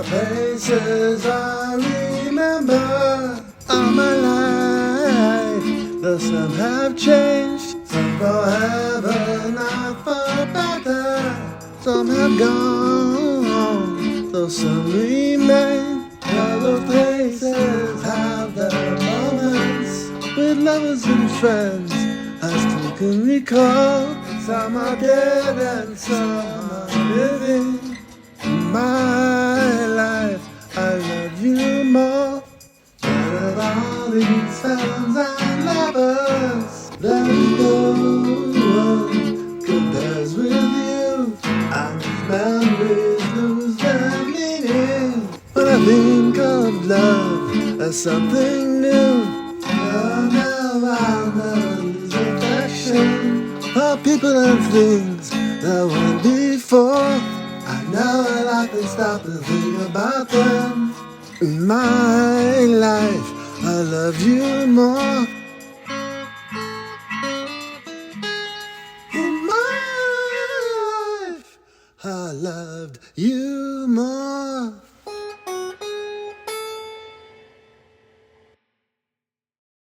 faces I remember all my life. Though some have changed, some for heaven, not for better. Some have gone, though some remain. Other places have their moments with lovers and friends. I still can recall. Some are dead and some are living. My life, I love you more. Out of all these friends and lovers, there is no one compares with you. And these memories lose their meaning when I think of love as something new. Oh, now I'll never lose affection for people and things that went before. I never laugh and stop to think about them. In my life, I love you more. In my life, I loved you more.